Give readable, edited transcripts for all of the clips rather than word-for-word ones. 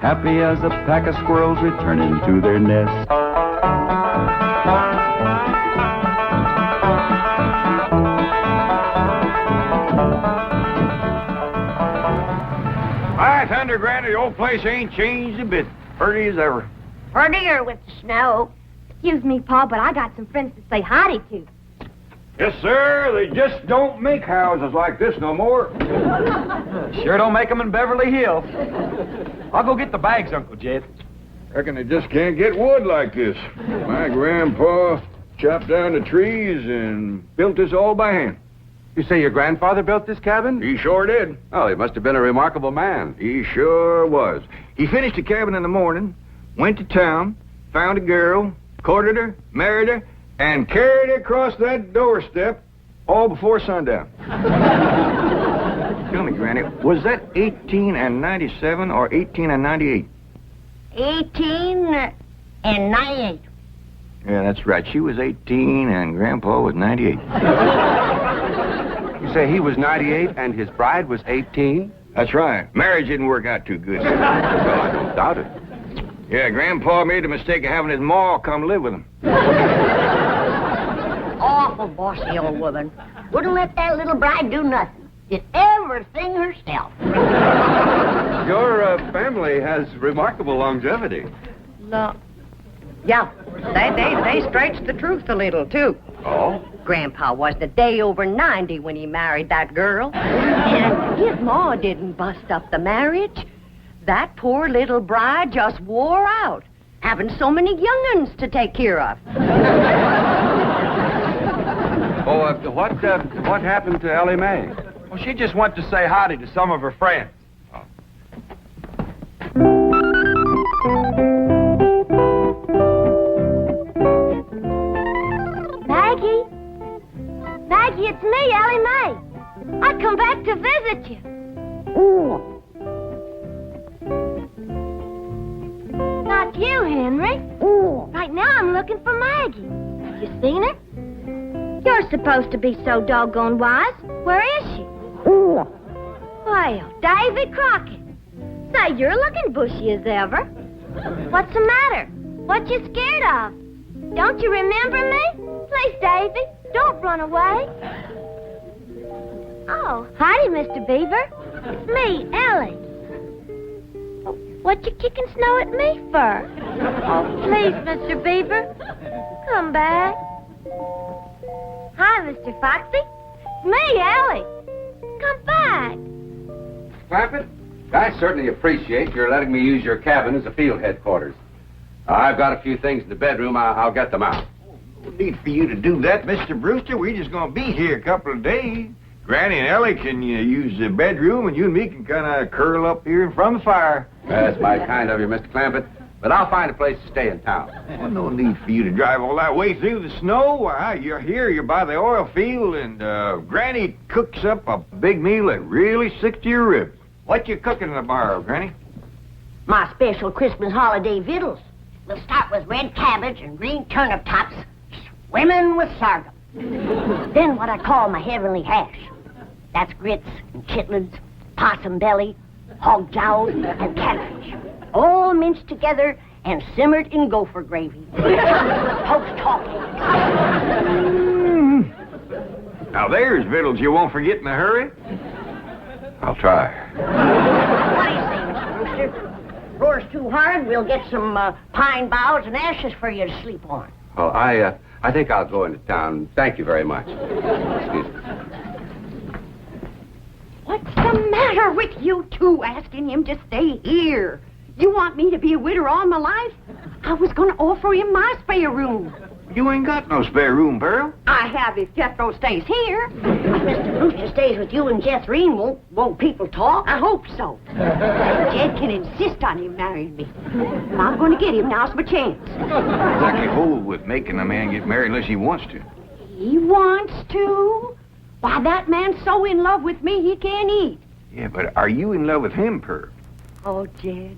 happy as a pack of squirrels returning to their nest. Hi, Thunder Granny, the old place ain't changed a bit. Pretty as ever. Prettier with the snow. Excuse me, Pa, but I got some friends to say howdy to. Yes, sir. They just don't make houses like this no more. Sure don't make them in Beverly Hills. I'll go get the bags, Uncle Jed. Reckon they just can't get wood like this. My grandpa chopped down the trees and built this all by hand. You say your grandfather built this cabin? He sure did. Oh, he must have been a remarkable man. He sure was. He finished the cabin in the morning, went to town, found a girl, courted her, married her, and carried her across that doorstep all before sundown. Tell me, Granny, was that 18 and 97 or 18 and 98? 18 and 98. Yeah, that's right. She was 18 and Grandpa was 98. You say he was 98 and his bride was 18? That's right. Marriage didn't work out too good. Well, I don't doubt it. Yeah, Grandpa made the mistake of having his ma come live with him. Awful bossy old woman. Wouldn't let that little bride do nothing. Did everything herself. Your family has remarkable longevity. No. Yeah, they stretched the truth a little, too. Oh? Grandpa was the day over 90 when he married that girl. And his ma didn't bust up the marriage. That poor little bride just wore out, having so many young'uns to take care of. Oh, what happened to Ellie Mae? Well, she just went to say howdy to some of her friends. Maggie? Maggie, it's me, Ellie Mae. I come back to visit you. Ooh. Not you, Henry. Ooh. Right now I'm looking for Maggie. Have you seen her? You're supposed to be so doggone wise. Where is she? Ooh. Well, Davy Crockett. Say, you're looking bushy as ever. What's the matter? What you scared of? Don't you remember me? Please, Davy, don't run away. Oh, howdy, Mr. Beaver. It's me, Ellie. What you kicking snow at me for? Oh, please, Mr. Beaver, come back. Hi, Mr. Foxy. It's me, Ellie. Come back. Clampett, I certainly appreciate your letting me use your cabin as a field headquarters. I've got a few things in the bedroom. I'll get them out. No need for you to do that, Mr. Brewster. We're just going to be here a couple of days. Granny and Ellie can use the bedroom, and you and me can kind of curl up here in front of the fire. That's mighty kind of you, Mr. Clampett. But I'll find a place to stay in town. Well, no need for you to drive all that way through the snow. Why, you're here, you're by the oil field, and Granny cooks up a big meal that really sticks to your ribs. What you cooking tomorrow, Granny? My special Christmas holiday victuals. We'll start with red cabbage and green turnip tops, swimming with sorghum. Then what I call my heavenly hash. That's grits and chitlins, possum belly, hog jowls, and catfish. All minced together and simmered in gopher gravy. Folks talking. Now there's victuals you won't forget in a hurry. I'll try. What do you say, Mr. Brewster? Roars too hard, we'll get some pine boughs and ashes for you to sleep on. Well, I think I'll go into town. Thank you very much. Excuse me. What's the matter with you two asking him to stay here? You want me to be a widow all my life? I was going to offer him my spare room. You ain't got no spare room, Pearl. I have if Jethro stays here. If Mr. Brewster stays with you and Jethro, won't people talk? I hope so. Jed can insist on him marrying me. And I'm going to get him. Now's my chance. Exactly hold with making a man get married unless he wants to. He wants to? Why, that man's so in love with me he can't eat. Yeah, but are you in love with him, Pearl? Oh, Jed,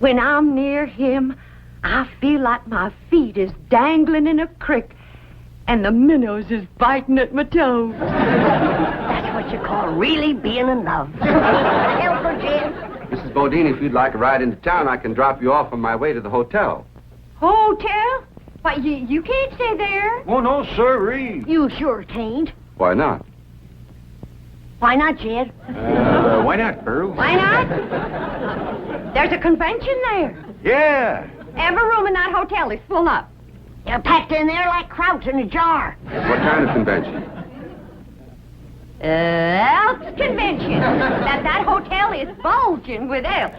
when I'm near him, I feel like my feet is dangling in a creek and the minnows is biting at my toes. That's what you call really being in love. Help her, Jed. Mrs. Bodine, if you'd like a ride into town, I can drop you off on my way to the hotel. Hotel? Why, you can't stay there. Oh, no, sirree. You sure can't. Why not? Why not, Jed? Why not, Pearl? Why not? There's a convention there. Yeah. Every room in that hotel is full up. You're packed in there like kraut in a jar. What kind of convention? Elks convention. That hotel is bulging with elks.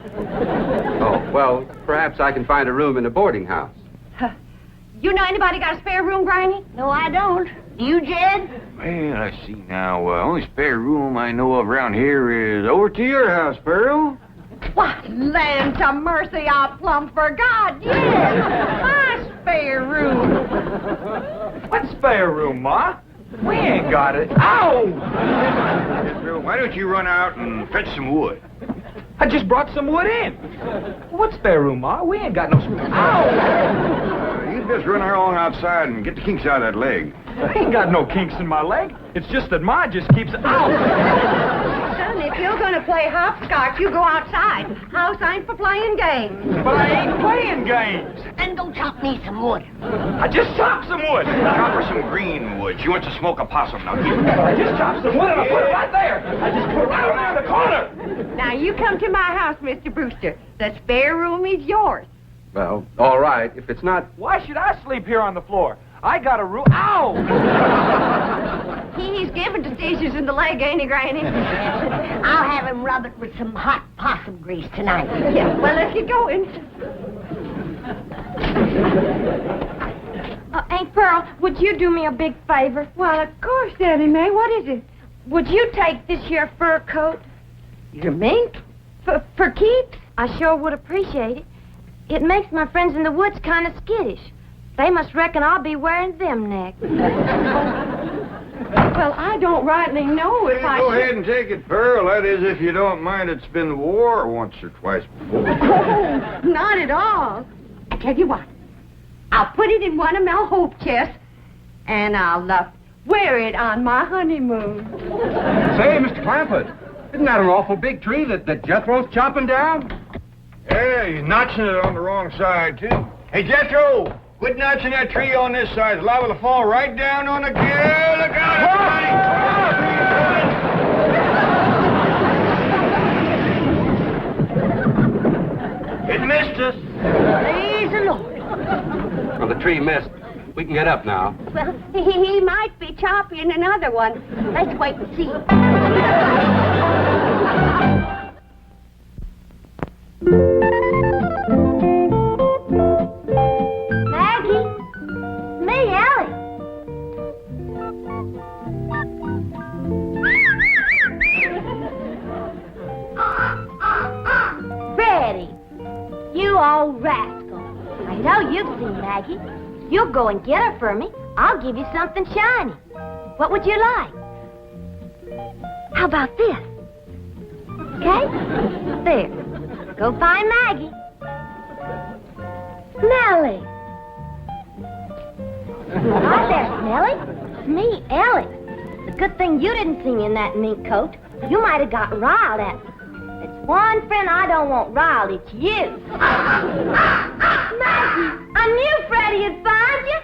Oh, well, perhaps I can find a room in a boarding house. You know anybody got a spare room, Granny? No, I don't. Do you, Jed? Well, I see now. Only spare room I know of around here is over to your house, Pearl. Why, land to mercy, I plumb forgot. Yes, my spare room. What spare room, Ma? We ain't got it. Ow! Jethro, why don't you run out and fetch some wood? I just brought some wood in. What spare room, Ma? We ain't got no spare. Ow! You just run along outside and get the kinks out of that leg. I ain't got no kinks in my leg. It's just that Ma just keeps... Ow! Son, if you're going to play hopscotch, you go outside. House ain't for playing games. But I ain't playing games. Then go chop me some wood. I just chopped some wood. Chop her some green wood. She wants to smoke a possum. Now give her. I just chopped some wood and I put it right there. I just put it right over there in the corner. Now, you come to my house, Mr. Brewster. The spare room is yours. Well, all right. If it's not... Why should I sleep here on the floor? I got a room... Ow! He's given to seizures in the leg, ain't he, Granny? I'll have him rub it with some hot possum grease tonight. Yeah, well, let's get going. Aunt Pearl, would you do me a big favor? Well, of course, Daddy May. What is it? Would you take this here fur coat? Your mink? For keeps? I sure would appreciate it. It makes my friends in the woods kind of skittish. They must reckon I'll be wearing them next. Well, I don't rightly know if I Go should... ahead and take it, Pearl. That is, if you don't mind, it's been the war once or twice before. Oh, not at all. I tell you what. I'll put it in one of my hope chests, and I'll wear it on my honeymoon. Say, Mr. Clampett, isn't that an awful big tree that Jethro's chopping down? Yeah, he's notching it on the wrong side, too. Hey, Jethro, quit notching that tree on this side. It's liable to fall right down on the... Yeah, look out, everybody! It missed us. Praise the Lord. Well, the tree missed. We can get up now. Well, he might be chopping another one. Let's wait and see. Maggie? Me, Ellie. Freddie, you old rascal. I know you've seen Maggie. You'll go and get her for me. I'll give you something shiny. What would you like? How about this? Okay? There. Go find Maggie. Nellie. Hi there, Nellie. It's me, Ellie. It's a good thing you didn't see me in that mink coat. You might have got riled at me. It's one friend I don't want riled. It's you. Maggie, I knew Freddie would find you.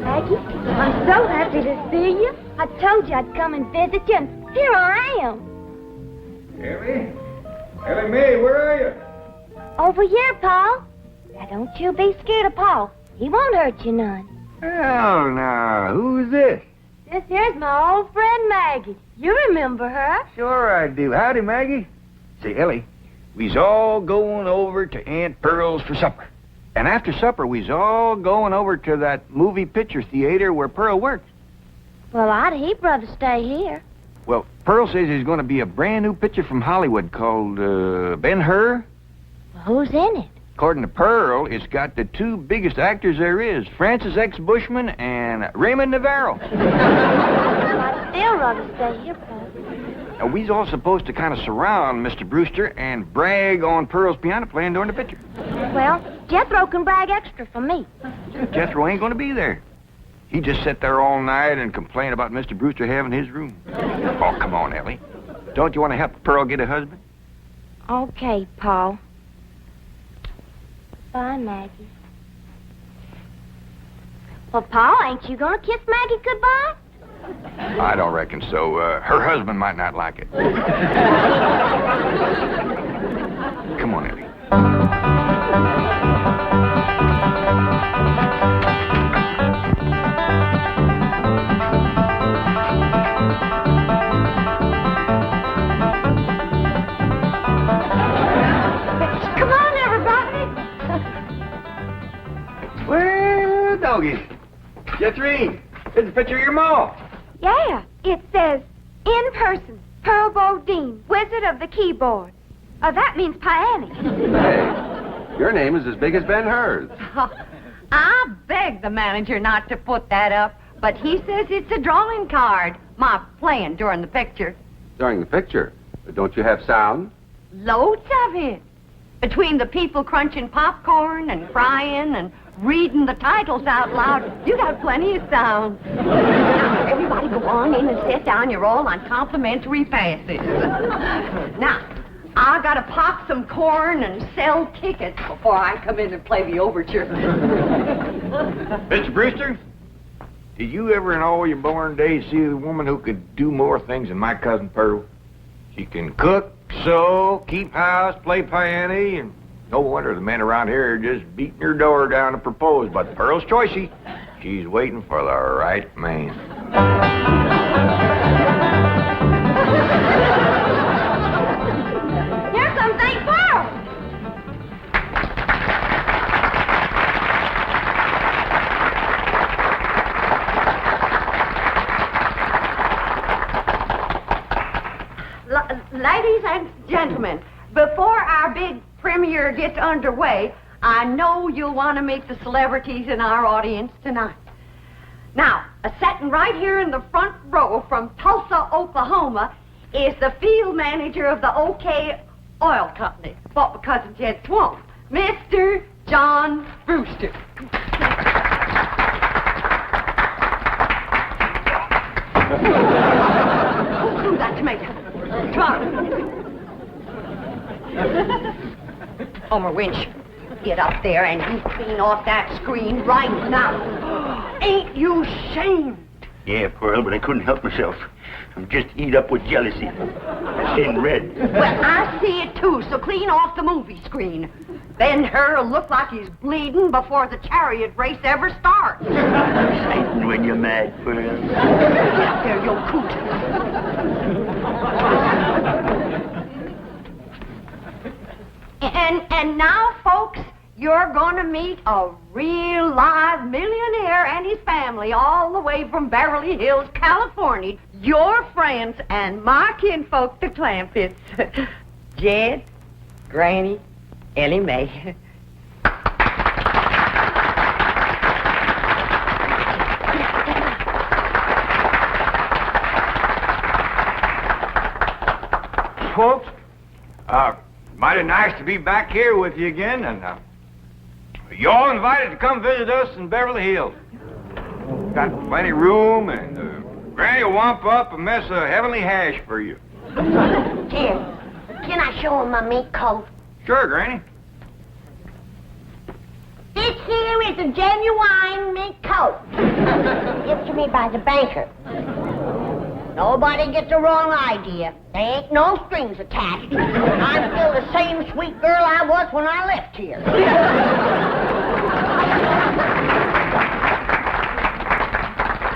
Maggie, I'm so happy to see you. I told you I'd come and visit you, and here I am. Ellie? Ellie Mae, where are you? Over here, Paul. Now, don't you be scared of Paul. He won't hurt you none. Well, now, who's this? This here's my old friend Maggie. You remember her? Sure I do. Howdy, Maggie. Say, Ellie, we's all going over to Aunt Pearl's for supper. And after supper, we's all going over to that movie picture theater where Pearl works. Well, I'd heap rather stay here. Well, Pearl says there's going to be a brand new picture from Hollywood called Ben-Hur. Well, who's in it? According to Pearl, it's got the two biggest actors there is, Francis X. Bushman and Raymond Navarro. I'd still rather stay here, Paul. Now, we's all supposed to kind of surround Mr. Brewster and brag on Pearl's piano playing during the picture. Well, Jethro can brag extra for me. Jethro ain't going to be there. He just sat there all night and complained about Mr. Brewster having his room. Oh, come on, Ellie. Don't you want to help Pearl get a husband? Okay, Paul. Bye, Maggie. Well, Paul, ain't you gonna kiss Maggie goodbye? I don't reckon so. Her husband might not like it. Come on, Ellie. Come on, everybody. Well, doggy. Jethro, here's a picture of your ma. Yeah, it says, in person, Pearl Bodine, Wizard of the Keyboard. That means Pianny. Hey, your name is as big as Ben-Hur's. I begged the manager not to put that up, but he says it's a drawing card. My playing during the picture. During the picture, don't you have sound? Loads of it. Between the people crunching popcorn and crying and reading the titles out loud, you got plenty of sound. Now, everybody go on in and sit down. You're all on complimentary passes. Now, I gotta pop some corn and sell tickets before I come in and play the overture. Mr. Brewster, did you ever in all your born days see a woman who could do more things than my cousin Pearl? She can cook, sew, keep house, play piano, and no wonder the men around here are just beating her door down to propose. But Pearl's choicey. She's waiting for the right man. Here's some St. Pearl. Ladies and gentlemen, before our big premiere gets underway, I know you'll want to meet the celebrities in our audience tonight. Now, sitting right here in the front row from Tulsa, Oklahoma, is the field manager of the OK Oil Company, bought my cousin Jed's swamp, Mr. John Brewster. Who's that tomato? Come on. Homer Winch, get up there and you clean off that screen right now. Ain't you ashamed? Yeah, Pearl, but I couldn't help myself. I'm just eat up with jealousy. I seen red. Well, I see it too, so clean off the movie screen. Ben-Hur'll look like he's bleeding before the chariot race ever starts. Exciting when you're mad, Pearl. Get up there, you coot. And now, folks, you're going to meet a real live millionaire and his family all the way from Beverly Hills, California. Your friends and my kinfolk, the Clampetts. Jed, Granny, Ellie Mae. Folks, mighty nice to be back here with you again, and you're all invited to come visit us in Beverly Hills. Got plenty of room, and Granny will wamp up a mess of heavenly hash for you. Jed, can I show him my mink coat? Sure, Granny. This here is a genuine mink coat. Given to me by the banker. Nobody gets the wrong idea. There ain't no strings attached. I'm still the same sweet girl I was when I left here.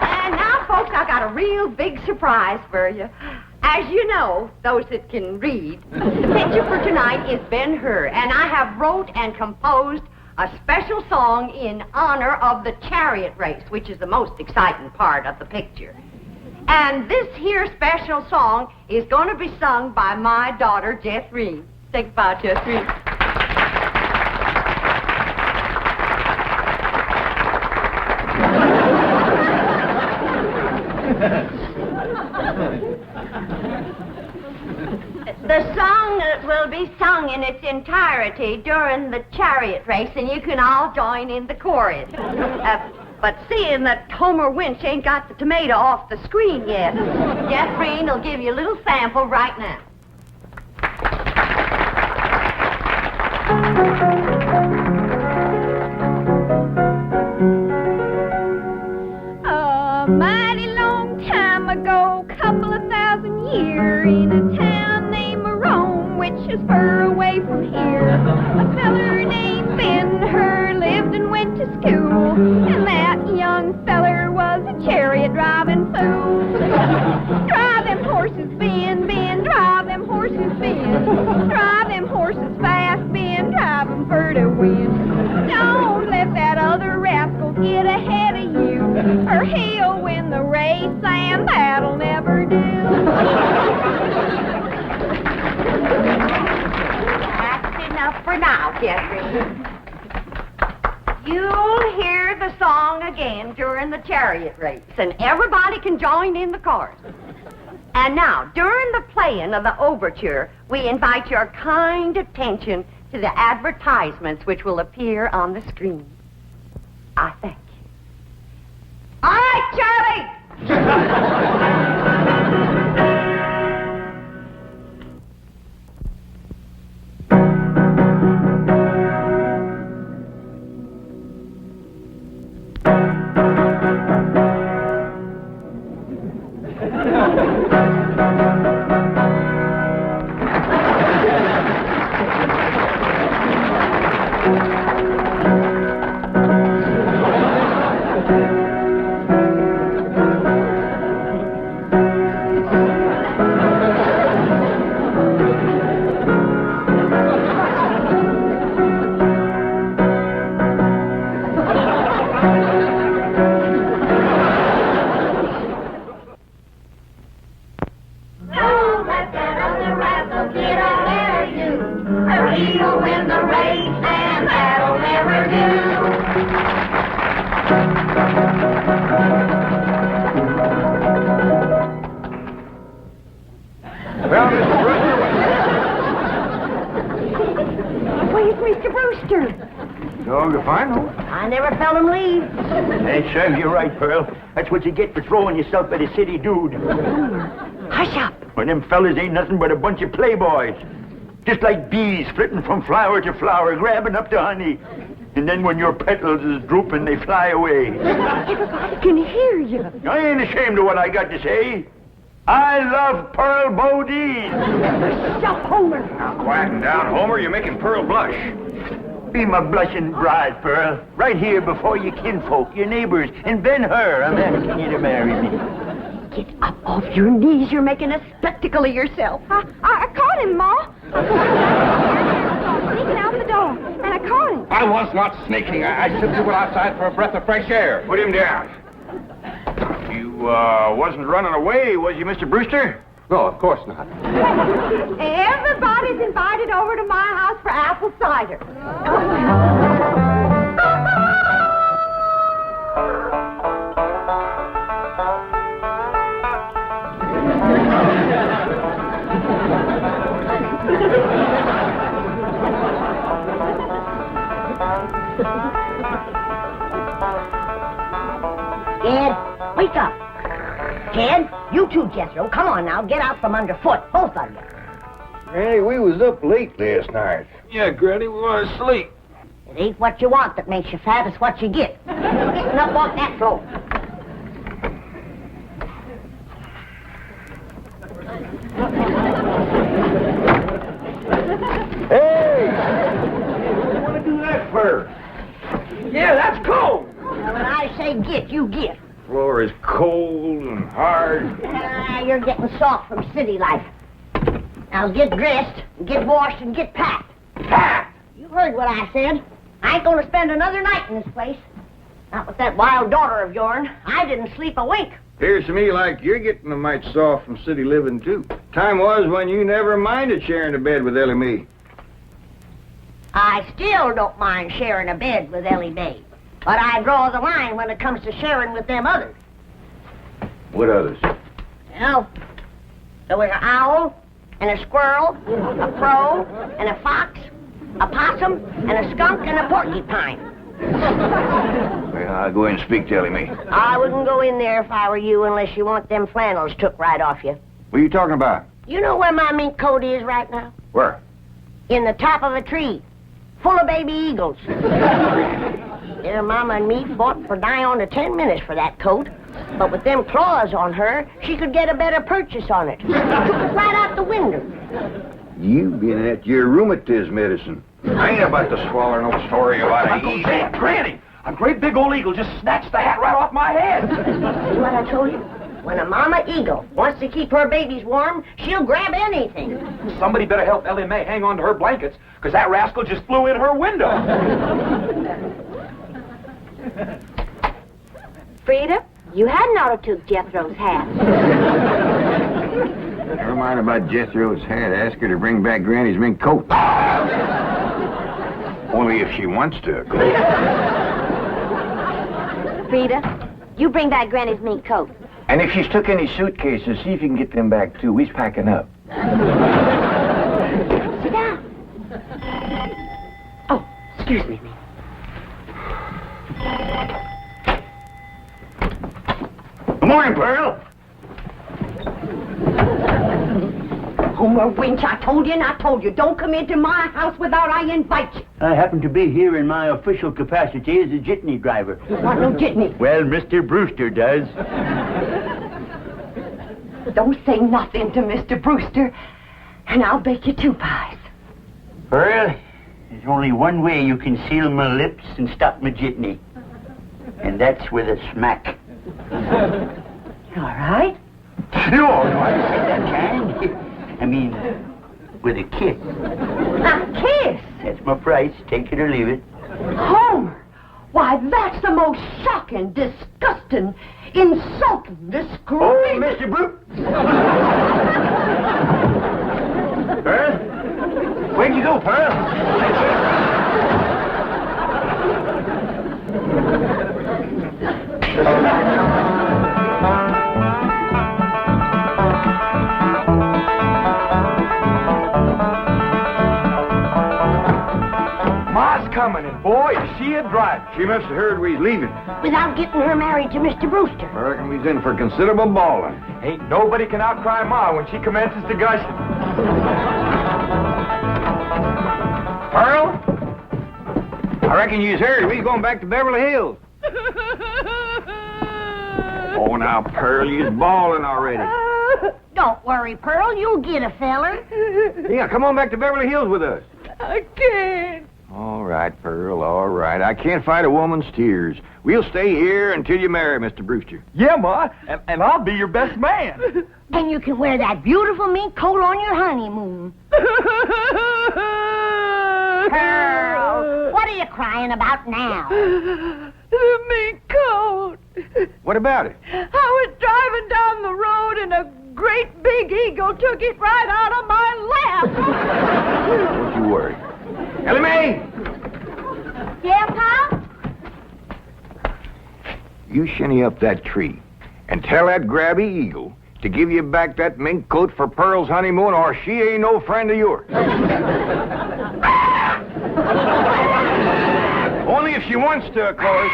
And now, folks, I got a real big surprise for you. As you know, those that can read, the picture for tonight is Ben-Hur, and I have wrote and composed a special song in honor of the chariot race, which is the most exciting part of the picture. And this here special song is going to be sung by my daughter, Jethro. Say goodbye, Jethro. The song will be sung in its entirety during the chariot race, and you can all join in the chorus. But seeing that Homer Winch ain't got the tomato off the screen yet, Jeffrey will give you a little sample right now. saying that'll never do. That's enough for now, Jethro. You'll hear the song again during the chariot race, and everybody can join in the chorus. And now, during the playing of the overture, we invite your kind attention to the advertisements which will appear on the screen. I thank you. All right, Charlie! Hey, serves you right, Pearl. That's what you get for throwing yourself at a city dude. Hush up. Well, them fellas ain't nothing but a bunch of playboys. Just like bees flitting from flower to flower, grabbing up the honey. And then when your petals is drooping, they fly away. Everybody can hear you. I ain't ashamed of what I got to say. I love Pearl Bodine. Stop, Homer. Now, quieten down, Homer. You're making Pearl blush. Be my blushing bride, Pearl. Right here before your kinfolk, your neighbors, and then her. I'm asking you to marry me. Get up off your knees. You're making a spectacle of yourself. I caught him, Ma. Sneaking out the door, and I caught him. I was not sneaking. I simply went outside for a breath of fresh air. Put him down. You, wasn't running away, was you, Mr. Brewster? No, of course not. Everybody's invited over to my house for apple cider. Jed, wake up. Jed, you too, Jethro. Come on now, get out from underfoot, both of you. Hey, we was up late last night. Yeah, Granny, we want to sleep. It ain't what you want that makes you fat, it's what you get. Getting up off that floor. Hey! What do you want to do that for? Yeah, that's cold. Now, when I say get, you get. Floor is cold and hard. You're getting soft from city life. Now get dressed, and get washed, and get packed. Packed! You heard what I said. I ain't gonna spend another night in this place. Not with that wild daughter of yourn. I didn't sleep a wink. Appears to me like you're getting a mite soft from city living, too. Time was when you never minded sharing a bed with Ellie Mae. I still don't mind sharing a bed with Ellie Mae. But I draw the line when it comes to sharing with them others. What others? Well, there was an owl, and a squirrel, a crow, and a fox, a possum, and a skunk, and a porcupine. Well, I'll go in and speak to Ellie Mae. I wouldn't go in there if I were you unless you want them flannels took right off you. What are you talking about? You know where my mink coat is right now? Where? In the top of a tree, full of baby eagles. Their mama and me fought for nigh on to 10 minutes for that coat. But with them claws on her, she could get a better purchase on it. Took it right out the window. You been at your rheumatism medicine. I ain't about to swallow no story about I'm it. going to say it, Granny. A great big old eagle just snatched the hat right off my head. See what I told you? When a mama eagle wants to keep her babies warm, she'll grab anything. Somebody better help Ellie Mae hang on to her blankets, because that rascal just flew in her window. Frida, You hadn't ought to took Jethro's hat. Never mind about Jethro's hat. Ask her to bring back Granny's mink coat. Only if she wants to, of course. Frida, you bring back Granny's mink coat. And if she's took any suitcases, see if you can get them back, too. We's packing up. Sit down. Oh, excuse me, ma'am. Good morning, Pearl. Homer Winch, I told you and I told you, don't come into my house without I invite you. I happen to be here in my official capacity as a jitney driver. You want no jitney? Well, Mr. Brewster does. Don't say nothing to Mr. Brewster, and I'll bake you 2 pies. Pearl, there's only one way you can seal my lips and stop my jitney. And that's with a smack. All right? No, I said that kind. I mean, with a kiss. A kiss? That's my price. Take it or leave it. Homer! Why, that's the most shocking, disgusting, insulting, disgraceful... Oh, Mr. Brew... Pearl? Where'd you go, Pearl? Ma's coming, and boy, is she a driver. She must have heard we was leaving. Without getting her married to Mr. Brewster. I reckon we's in for considerable bawling. Ain't nobody can outcry Ma when she commences to gushing. Pearl? I reckon you's heard we's going back to Beverly Hills. Oh, now, Pearl, you's bawling already. Don't worry, Pearl. You'll get a feller. Yeah, come on back to Beverly Hills with us. I can't. All right, Pearl, all right. I can't fight a woman's tears. We'll stay here until you marry Mr. Brewster. Yeah, Ma, and I'll be your best man. And you can wear that beautiful mink coat on your honeymoon. Pearl, what are you crying about now? The mink coat. What about it? I was driving down the road and a great big eagle took it right out of my lap. Don't you worry. Ellie Mae! Yeah, Pop? You shinny up that tree and tell that grabby eagle to give you back that mink coat for Pearl's honeymoon, or she ain't no friend of yours. Only if she wants to, of course.